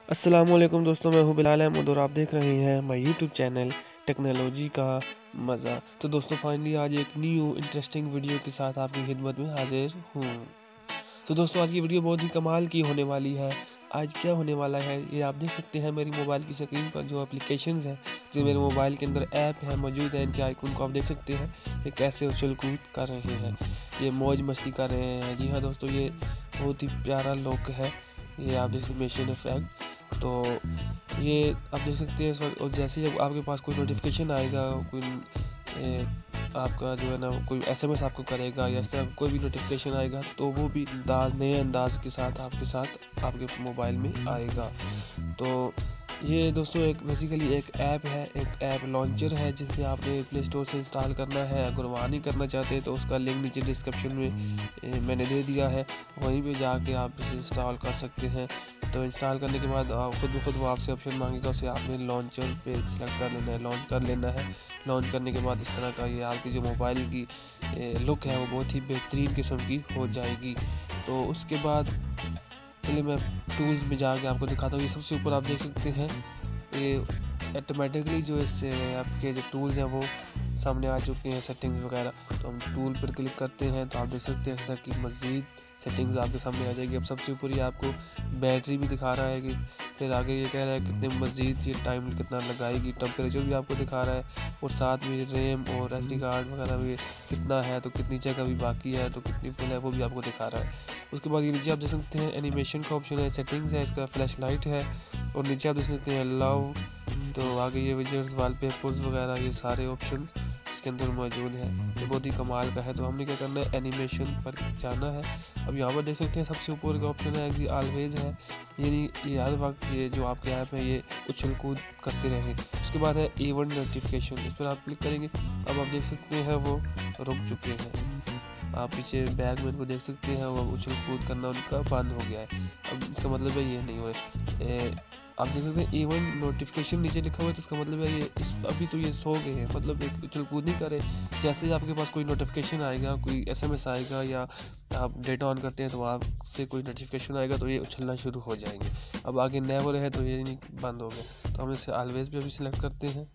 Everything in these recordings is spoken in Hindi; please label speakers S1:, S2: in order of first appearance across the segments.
S1: अस्सलामुअलैकुम दोस्तों, मैं हूं बिलाल अहमद और आप देख रहे हैं माय यूट्यूब चैनल टेक्नोलॉजी का मज़ा। तो दोस्तों फाइनली आज एक न्यू इंटरेस्टिंग वीडियो के साथ आपकी खिदमत में हाजिर हूं। तो दोस्तों आज की वीडियो बहुत ही कमाल की होने वाली है। आज क्या होने वाला है ये आप देख सकते हैं मेरी मोबाइल की स्क्रीन पर जो एप्लीकेशंस हैं, जो मेरे मोबाइल के अंदर ऐप है मौजूद है, इनके आइकन को आप देख सकते हैं। ये कैसे उछल कूद कर रहे हैं, ये मौज मस्ती कर रहे हैं। जी हाँ दोस्तों, ये बहुत ही प्यारा लुक है। ये आप जैसे मेशन इफेक्ट, तो ये आप देख सकते हैं। और जैसे ही आपके पास कोई नोटिफिकेशन आएगा, कोई आपका जो है ना कोई एसएमएस आपको करेगा या इस तरह कोई भी नोटिफिकेशन आएगा, तो वो भी नए अंदाज के साथ आपके मोबाइल में आएगा। तो ये दोस्तों एक बेसिकली एक ऐप है, एक ऐप लॉन्चर है जिसे आपने प्ले स्टोर से इंस्टॉल करना है। अगर वहाँ नहीं करना चाहते तो उसका लिंक नीचे डिस्क्रिप्शन में मैंने दे दिया है, वहीं पे जाके आप इसे इंस्टॉल कर सकते हैं। तो इंस्टॉल करने के बाद खुद ब खुद वो आपसे ऑप्शन मांगेगा, उसे आपने लॉन्चर पे सेलेक्ट कर लेना है, लॉन्च कर लेना है। लॉन्च करने के बाद इस तरह का ये आपकी जो मोबाइल की लुक है वो बहुत ही बेहतरीन किस्म की हो जाएगी। तो उसके बाद चलिए मैं टूल्स में जाके आपको दिखाता हूँ। ये सबसे ऊपर आप देख सकते हैं, ये ऑटोमेटिकली जो इससे आपके जो टूल्स हैं वो सामने आ चुके हैं, सेटिंग्स वगैरह। तो हम टूल पर क्लिक करते हैं तो आप देख सकते हैं इस तरह की मज़ीद सेटिंग्स आपके सामने आ जाएगी। अब सबसे ऊपर ही आपको बैटरी भी दिखा रहा है कि फिर आगे ये कह रहा है कितने मज़ीद ये टाइम कितना लगाएगी, टेम्परेचर भी आपको दिखा रहा है, और साथ में रैम और एसडी कार्ड वगैरह भी कितना है, तो कितनी जगह भी बाकी है, तो कितनी फुल है, वो भी आपको दिखा रहा है। उसके बाद ये नीचे आप देख सकते हैं एनिमेशन का ऑप्शन है, सेटिंग्स है, इसका फ्लैश लाइट है, और नीचे आप देख सकते हैं लव। तो आगे ये विजेट्स, वॉलपेपर्स वगैरह ये सारे ऑप्शन इसके अंदर मौजूद है। ये बहुत ही कमाल का है। तो हमने क्या करना है, एनिमेशन पर जाना है। अब यहाँ पर देख सकते हैं सबसे ऊपर का ऑप्शन है कि ऑलवेज है, यानी ये हर वक्त ये जो आपके ऐप है ये उछल कूद करते रहें। उसके बाद है इवेंट नोटिफिकेशन, इस पर आप क्लिक करेंगे। अब आप देख सकते हैं वो रुक चुके हैं। आप पीछे बैग में इनको देख सकते हैं, वो उछल कूद करना उनका बंद हो गया है। अब इसका मतलब है ये नहीं हो रहे। आप देख सकते हैं इवेंट नोटिफिकेशन नीचे लिखा हुआ है, तो इसका मतलब है ये अभी तो ये सो गए हैं, मतलब एक उछल कूद नहीं करे। जैसे ही आपके पास कोई नोटिफिकेशन आएगा, कोई एसएमएस आएगा, या आप डेटा ऑन करते हैं तो आपसे कोई नोटिफिकेशन आएगा तो ये उछलना शुरू हो जाएंगे। अब आगे नेवर है तो ये नहीं बंद हो गया, तो हम इसे ऑलवेज भी अभी सिलेक्ट करते हैं।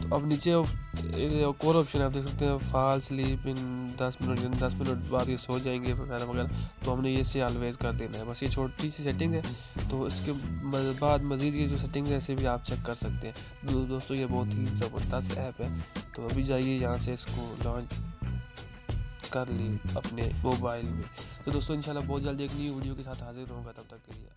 S1: तो अब नीचे एक और ऑप्शन आप देख सकते हैं, fall sleep in 10 minute, 10 minute बाद ये सो जाएंगे वगैरह वगैरह। तो हमने ये से ऑलवेज कर देना है। बस ये छोटी सी सेटिंग है। तो इसके बाद मज़ीद ये जो सेटिंग है इसे भी आप चेक कर सकते हैं। दोस्तों ये बहुत ही ज़बरदस्त ऐप है। तो अभी जाइए यहाँ से इसको लॉन्च कर लिए अपने मोबाइल में। तो दोस्तों इंशाल्लाह बहुत जल्दी एक न्यू वीडियो के साथ हाजिर होऊंगा। तब तक के लिए